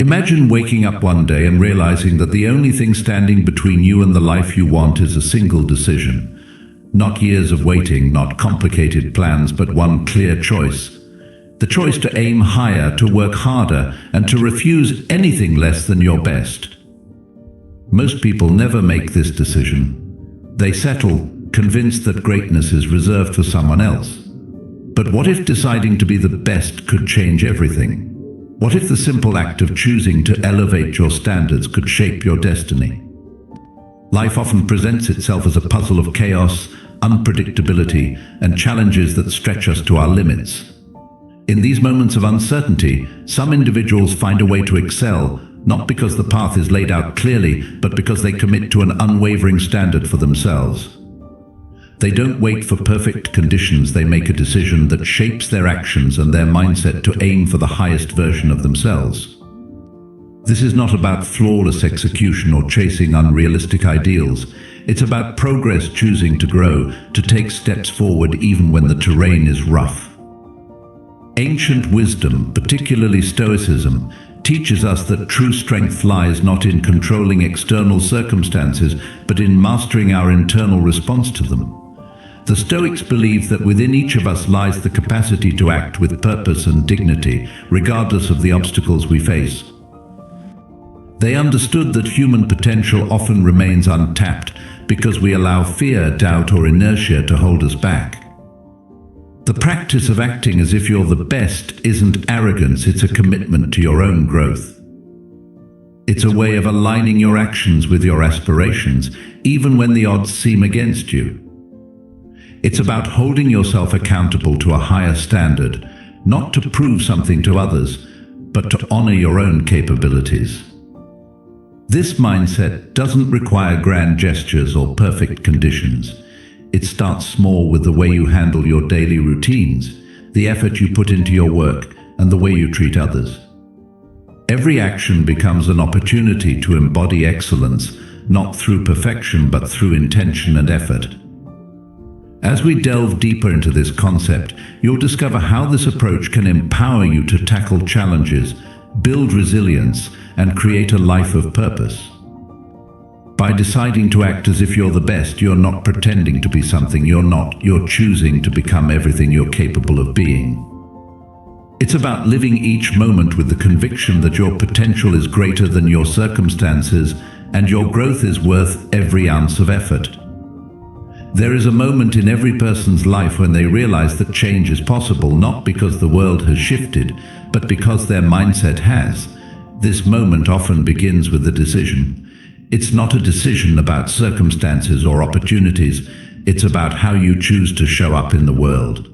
Imagine waking up one day and realizing that the only thing standing between you and the life you want is a single decision. Not years of waiting, not complicated plans, but one clear choice. The choice to aim higher, to work harder, and to refuse anything less than your best. Most people never make this decision. They settle, convinced that greatness is reserved for someone else. But what if deciding to be the best could change everything? What if the simple act of choosing to elevate your standards could shape your destiny? Life often presents itself as a puzzle of chaos, unpredictability, and challenges that stretch us to our limits. In these moments of uncertainty, some individuals find a way to excel, not because the path is laid out clearly, but because they commit to an unwavering standard for themselves. They don't wait for perfect conditions, they make a decision that shapes their actions and their mindset to aim for the highest version of themselves. This is not about flawless execution or chasing unrealistic ideals. It's about progress, choosing to grow, to take steps forward even when the terrain is rough. Ancient wisdom, particularly Stoicism, teaches us that true strength lies not in controlling external circumstances, but in mastering our internal response to them. The Stoics believe that within each of us lies the capacity to act with purpose and dignity, regardless of the obstacles we face. They understood that human potential often remains untapped because we allow fear, doubt, or inertia to hold us back. The practice of acting as if you're the best isn't arrogance, it's a commitment to your own growth. It's a way of aligning your actions with your aspirations, even when the odds seem against you. It's about holding yourself accountable to a higher standard, not to prove something to others, but to honor your own capabilities. This mindset doesn't require grand gestures or perfect conditions. It starts small with the way you handle your daily routines, the effort you put into your work, and the way you treat others. Every action becomes an opportunity to embody excellence, not through perfection but through intention and effort. As we delve deeper into this concept, you'll discover how this approach can empower you to tackle challenges, build resilience, and create a life of purpose. By deciding to act as if you're the best, you're not pretending to be something you're not. You're choosing to become everything you're capable of being. It's about living each moment with the conviction that your potential is greater than your circumstances and your growth is worth every ounce of effort. There is a moment in every person's life when they realize that change is possible, not because the world has shifted, but because their mindset has. This moment often begins with a decision. It's not a decision about circumstances or opportunities, it's about how you choose to show up in the world.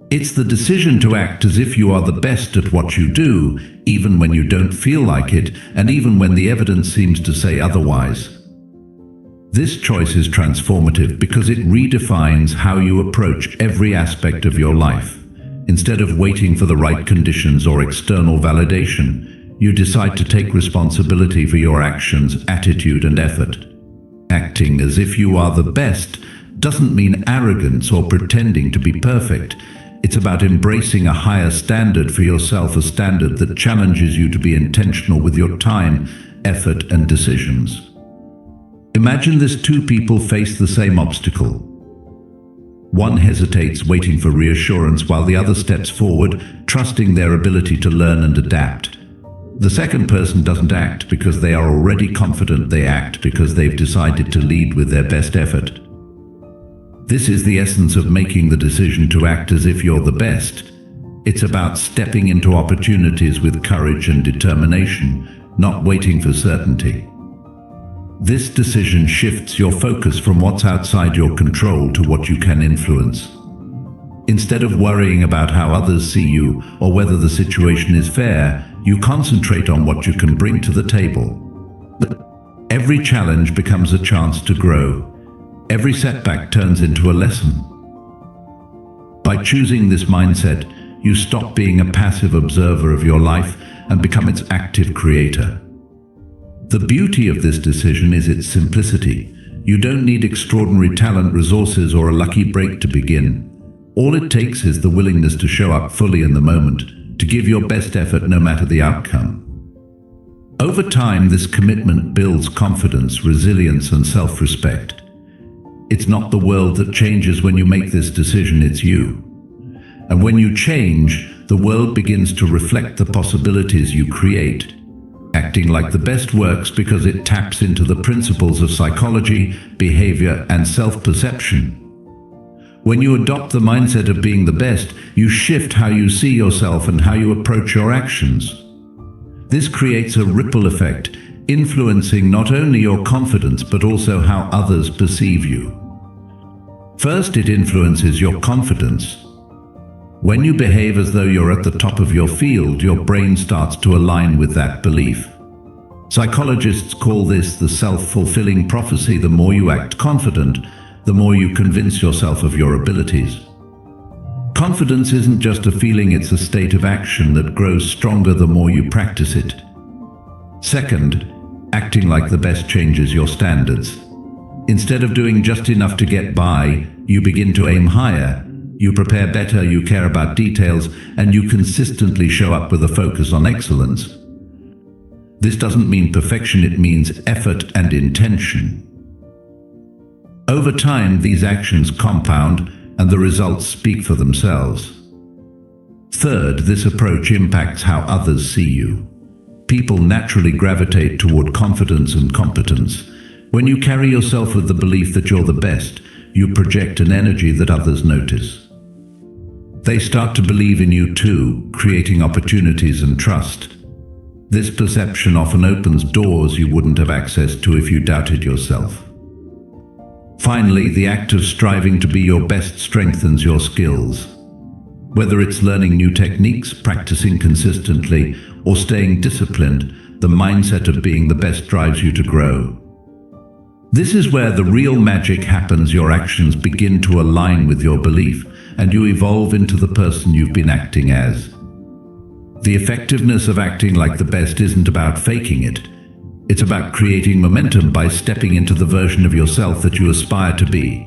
It's the decision to act as if you are the best at what you do, even when you don't feel like it, and even when the evidence seems to say otherwise. This choice is transformative because it redefines how you approach every aspect of your life. Instead of waiting for the right conditions or external validation, you decide to take responsibility for your actions, attitude, and effort. Acting as if you are the best doesn't mean arrogance or pretending to be perfect. It's about embracing a higher standard for yourself, a standard that challenges you to be intentional with your time, effort, and decisions. Imagine this: two people face the same obstacle. One hesitates, waiting for reassurance, while the other steps forward, trusting their ability to learn and adapt. The second person doesn't act because they are already confident, they act because they've decided to lead with their best effort. This is the essence of making the decision to act as if you're the best. It's about stepping into opportunities with courage and determination, not waiting for certainty. This decision shifts your focus from what's outside your control to what you can influence. Instead of worrying about how others see you or whether the situation is fair, you concentrate on what you can bring to the table. Every challenge becomes a chance to grow. Every setback turns into a lesson. By choosing this mindset, you stop being a passive observer of your life and become its active creator. The beauty of this decision is its simplicity. You don't need extraordinary talent, resources, or a lucky break to begin. All it takes is the willingness to show up fully in the moment, to give your best effort no matter the outcome. Over time, this commitment builds confidence, resilience, and self-respect. It's not the world that changes when you make this decision, it's you. And when you change, the world begins to reflect the possibilities you create. Acting like the best works because it taps into the principles of psychology, behavior, and self-perception. When you adopt the mindset of being the best, you shift how you see yourself and how you approach your actions. This creates a ripple effect, influencing not only your confidence but also how others perceive you. First, it influences your confidence. When you behave as though you're at the top of your field, your brain starts to align with that belief. Psychologists call this the self-fulfilling prophecy. The more you act confident, the more you convince yourself of your abilities. Confidence isn't just a feeling, it's a state of action that grows stronger the more you practice it. Second, acting like the best changes your standards. Instead of doing just enough to get by, you begin to aim higher. You prepare better, you care about details, and you consistently show up with a focus on excellence. This doesn't mean perfection, it means effort and intention. Over time, these actions compound, and the results speak for themselves. Third, this approach impacts how others see you. People naturally gravitate toward confidence and competence. When you carry yourself with the belief that you're the best, you project an energy that others notice. They start to believe in you too, creating opportunities and trust. This perception often opens doors you wouldn't have access to if you doubted yourself. Finally, the act of striving to be your best strengthens your skills. Whether it's learning new techniques, practicing consistently, or staying disciplined, the mindset of being the best drives you to grow. This is where the real magic happens. Your actions begin to align with your belief, and you evolve into the person you've been acting as. The effectiveness of acting like the best isn't about faking it. It's about creating momentum by stepping into the version of yourself that you aspire to be.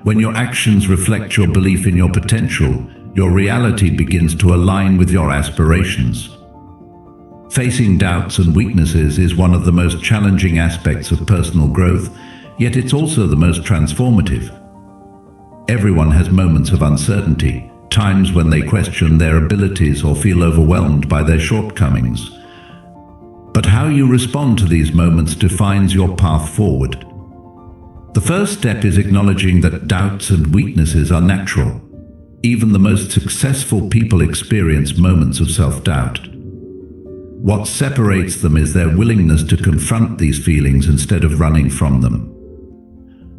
When your actions reflect your belief in your potential, your reality begins to align with your aspirations. Facing doubts and weaknesses is one of the most challenging aspects of personal growth, yet it's also the most transformative. Everyone has moments of uncertainty, times when they question their abilities or feel overwhelmed by their shortcomings. But how you respond to these moments defines your path forward. The first step is acknowledging that doubts and weaknesses are natural. Even the most successful people experience moments of self-doubt. What separates them is their willingness to confront these feelings instead of running from them.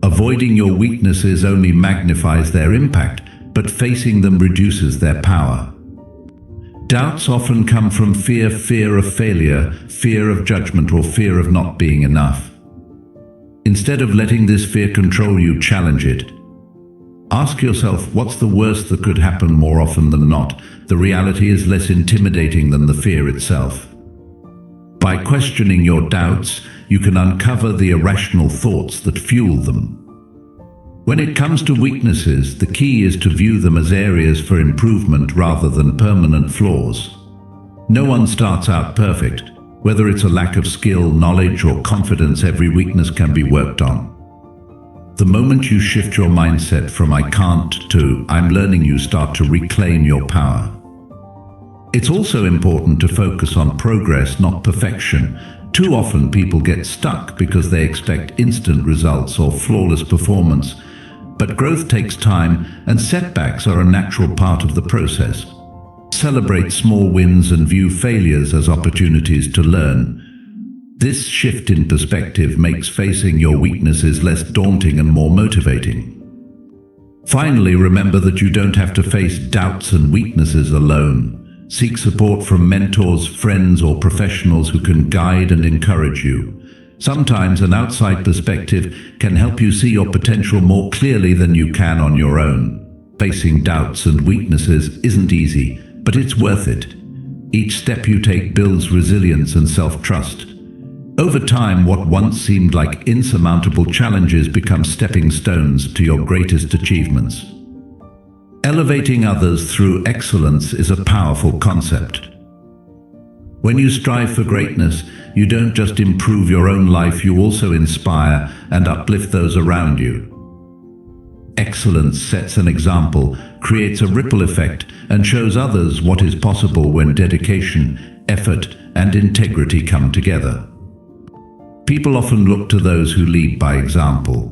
Avoiding your weaknesses only magnifies their impact, but facing them reduces their power. Doubts often come from fear of failure, fear of judgment, or fear of not being enough. Instead of letting this fear control you, challenge it. Ask yourself, what's the worst that could happen? More often than not, the reality is less intimidating than the fear itself. By questioning your doubts, you can uncover the irrational thoughts that fuel them. When it comes to weaknesses, the key is to view them as areas for improvement rather than permanent flaws. No one starts out perfect. Whether it's a lack of skill, knowledge, or confidence, every weakness can be worked on. The moment you shift your mindset from "I can't" to "I'm learning," you start to reclaim your power. It's also important to focus on progress, not perfection. Too often people get stuck because they expect instant results or flawless performance. But growth takes time, and setbacks are a natural part of the process. Celebrate small wins and view failures as opportunities to learn. This shift in perspective makes facing your weaknesses less daunting and more motivating. Finally, remember that you don't have to face doubts and weaknesses alone. Seek support from mentors, friends, or professionals who can guide and encourage you. Sometimes an outside perspective can help you see your potential more clearly than you can on your own. Facing doubts and weaknesses isn't easy, but it's worth it. Each step you take builds resilience and self-trust. Over time, what once seemed like insurmountable challenges become stepping stones to your greatest achievements. Elevating others through excellence is a powerful concept. When you strive for greatness, you don't just improve your own life, you also inspire and uplift those around you. Excellence sets an example, creates a ripple effect, and shows others what is possible when dedication, effort, and integrity come together. People often look to those who lead by example.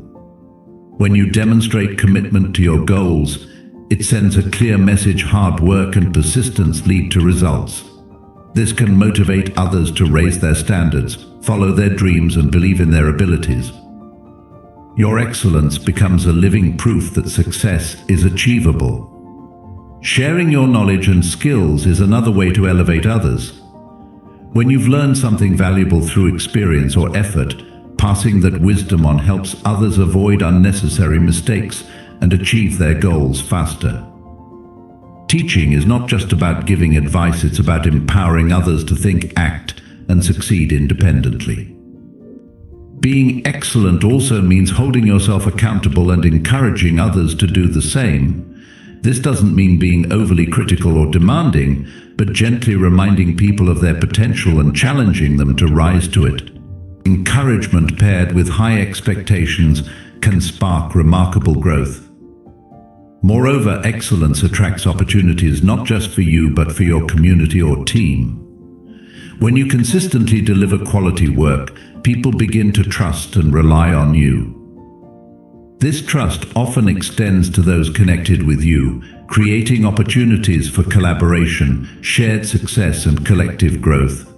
When you demonstrate commitment to your goals, it sends a clear message: hard work and persistence lead to results. This can motivate others to raise their standards, follow their dreams, and believe in their abilities. Your excellence becomes a living proof that success is achievable. Sharing your knowledge and skills is another way to elevate others. When you've learned something valuable through experience or effort, passing that wisdom on helps others avoid unnecessary mistakes and achieve their goals faster. Teaching is not just about giving advice, it's about empowering others to think, act, and succeed independently. Being excellent also means holding yourself accountable and encouraging others to do the same. This doesn't mean being overly critical or demanding, but gently reminding people of their potential and challenging them to rise to it. Encouragement paired with high expectations can spark remarkable growth. Moreover, excellence attracts opportunities not just for you, but for your community or team. When you consistently deliver quality work, people begin to trust and rely on you. This trust often extends to those connected with you, creating opportunities for collaboration, shared success, and collective growth.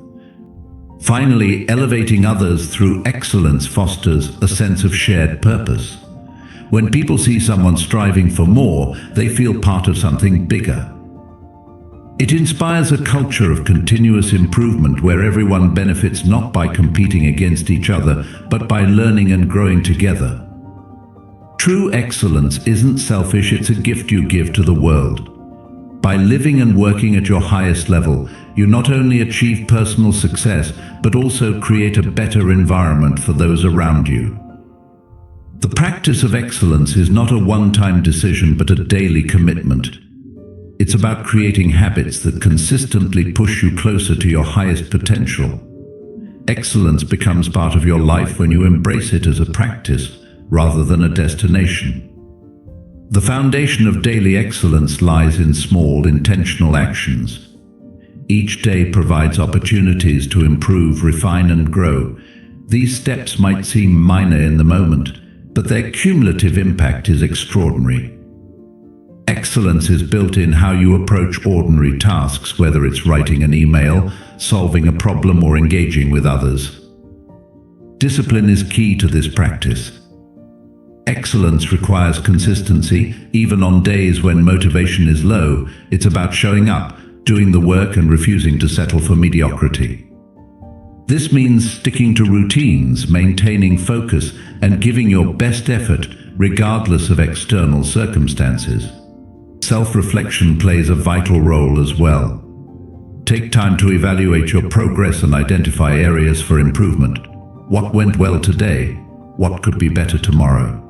Finally, elevating others through excellence fosters a sense of shared purpose. When people see someone striving for more, they feel part of something bigger. It inspires a culture of continuous improvement where everyone benefits not by competing against each other, but by learning and growing together. True excellence isn't selfish, it's a gift you give to the world. By living and working at your highest level, you not only achieve personal success, but also create a better environment for those around you. The practice of excellence is not a one-time decision, but a daily commitment. It's about creating habits that consistently push you closer to your highest potential. Excellence becomes part of your life when you embrace it as a practice rather than a destination. The foundation of daily excellence lies in small, intentional actions. Each day provides opportunities to improve, refine, and grow. These steps might seem minor in the moment, but their cumulative impact is extraordinary. Excellence is built in how you approach ordinary tasks, whether it's writing an email, solving a problem, or engaging with others. Discipline is key to this practice. Excellence requires consistency, even on days when motivation is low. It's about showing up, doing the work, and refusing to settle for mediocrity. This means sticking to routines, maintaining focus, and giving your best effort, regardless of external circumstances. Self-reflection plays a vital role as well. Take time to evaluate your progress and identify areas for improvement. What went well today? What could be better tomorrow?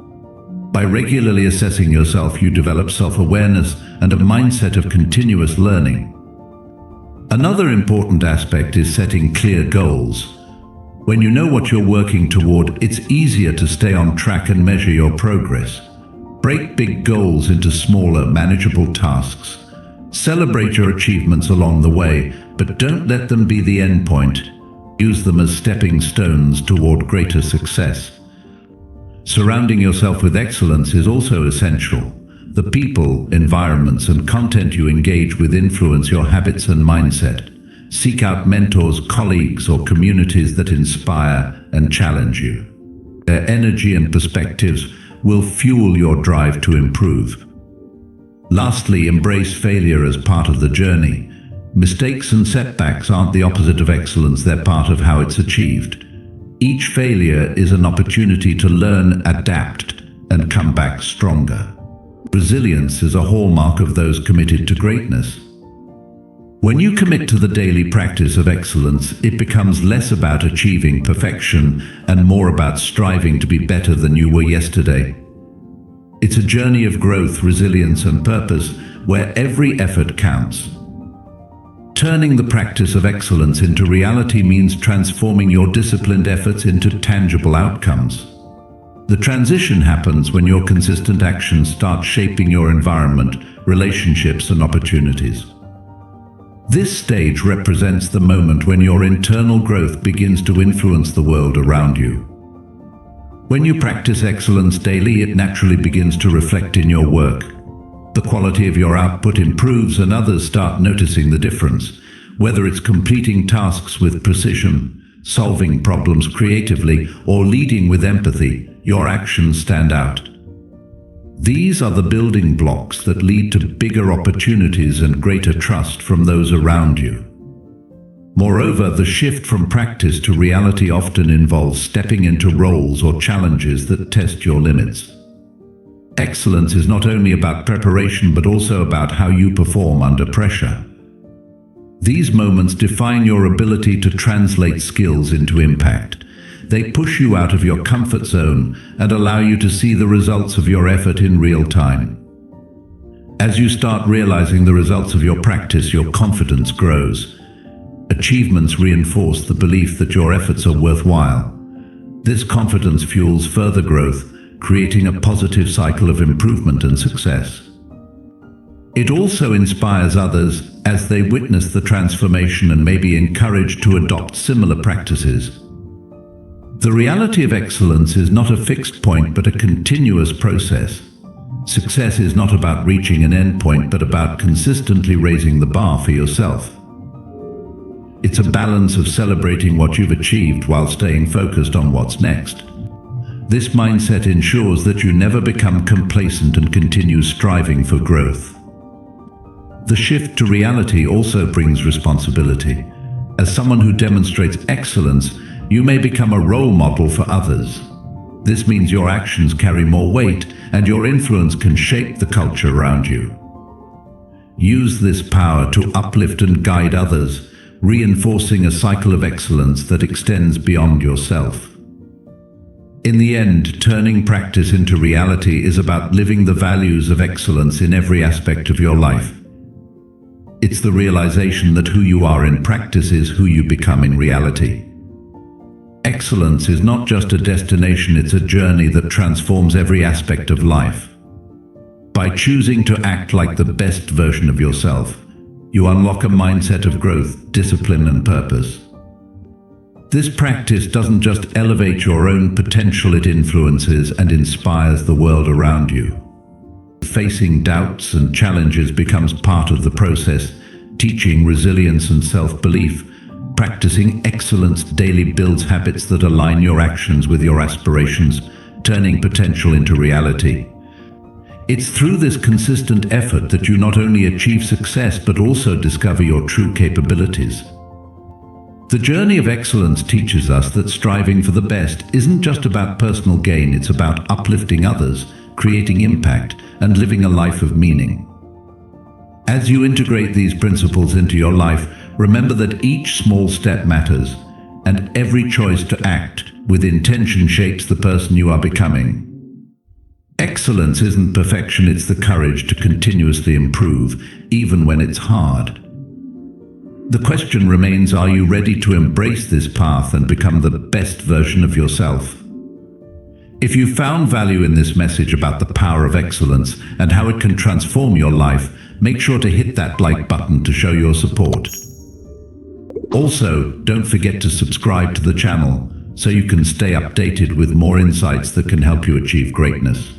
By regularly assessing yourself, you develop self-awareness and a mindset of continuous learning. Another important aspect is setting clear goals. When you know what you're working toward, it's easier to stay on track and measure your progress. Break big goals into smaller, manageable tasks. Celebrate your achievements along the way, but don't let them be the end point. Use them as stepping stones toward greater success. Surrounding yourself with excellence is also essential. The people, environments, and content you engage with influence your habits and mindset. Seek out mentors, colleagues, or communities that inspire and challenge you. Their energy and perspectives will fuel your drive to improve. Lastly, embrace failure as part of the journey. Mistakes and setbacks aren't the opposite of excellence, they're part of how it's achieved. Each failure is an opportunity to learn, adapt, and come back stronger. Resilience is a hallmark of those committed to greatness. When you commit to the daily practice of excellence, it becomes less about achieving perfection and more about striving to be better than you were yesterday. It's a journey of growth, resilience, and purpose where every effort counts. Turning the practice of excellence into reality means transforming your disciplined efforts into tangible outcomes. The transition happens when your consistent actions start shaping your environment, relationships, and opportunities. This stage represents the moment when your internal growth begins to influence the world around you. When you practice excellence daily, it naturally begins to reflect in your work. The quality of your output improves and others start noticing the difference. Whether it's completing tasks with precision, solving problems creatively, or leading with empathy, your actions stand out. These are the building blocks that lead to bigger opportunities and greater trust from those around you. Moreover, the shift from practice to reality often involves stepping into roles or challenges that test your limits. Excellence is not only about preparation but also about how you perform under pressure. These moments define your ability to translate skills into impact. They push you out of your comfort zone and allow you to see the results of your effort in real time. As you start realizing the results of your practice, your confidence grows. Achievements reinforce the belief that your efforts are worthwhile. This confidence fuels further growth, creating a positive cycle of improvement and success. It also inspires others as they witness the transformation and may be encouraged to adopt similar practices. The reality of excellence is not a fixed point but a continuous process. Success is not about reaching an endpoint but about consistently raising the bar for yourself. It's a balance of celebrating what you've achieved while staying focused on what's next. This mindset ensures that you never become complacent and continue striving for growth. The shift to reality also brings responsibility. As someone who demonstrates excellence, you may become a role model for others. This means your actions carry more weight and your influence can shape the culture around you. Use this power to uplift and guide others, reinforcing a cycle of excellence that extends beyond yourself. In the end, turning practice into reality is about living the values of excellence in every aspect of your life. It's the realization that who you are in practice is who you become in reality. Excellence is not just a destination, it's a journey that transforms every aspect of life. By choosing to act like the best version of yourself, you unlock a mindset of growth, discipline, and purpose. This practice doesn't just elevate your own potential, it influences and inspires the world around you. Facing doubts and challenges becomes part of the process, teaching resilience and self-belief. Practicing excellence daily builds habits that align your actions with your aspirations, turning potential into reality. It's through this consistent effort that you not only achieve success but also discover your true capabilities. The journey of excellence teaches us that striving for the best isn't just about personal gain, it's about uplifting others, creating impact, and living a life of meaning. As you integrate these principles into your life, remember that each small step matters, and every choice to act with intention shapes the person you are becoming. Excellence isn't perfection, it's the courage to continuously improve, even when it's hard. The question remains, are you ready to embrace this path and become the best version of yourself? If you found value in this message about the power of excellence and how it can transform your life, make sure to hit that like button to show your support. Also, don't forget to subscribe to the channel so you can stay updated with more insights that can help you achieve greatness.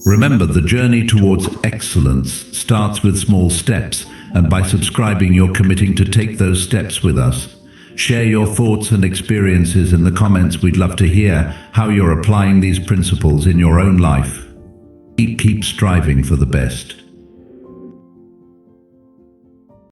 Remember, the journey towards excellence starts with small steps, and by subscribing, you're committing to take those steps with us. Share your thoughts and experiences in the comments. We'd love to hear how you're applying these principles in your own life. Keep striving for the best.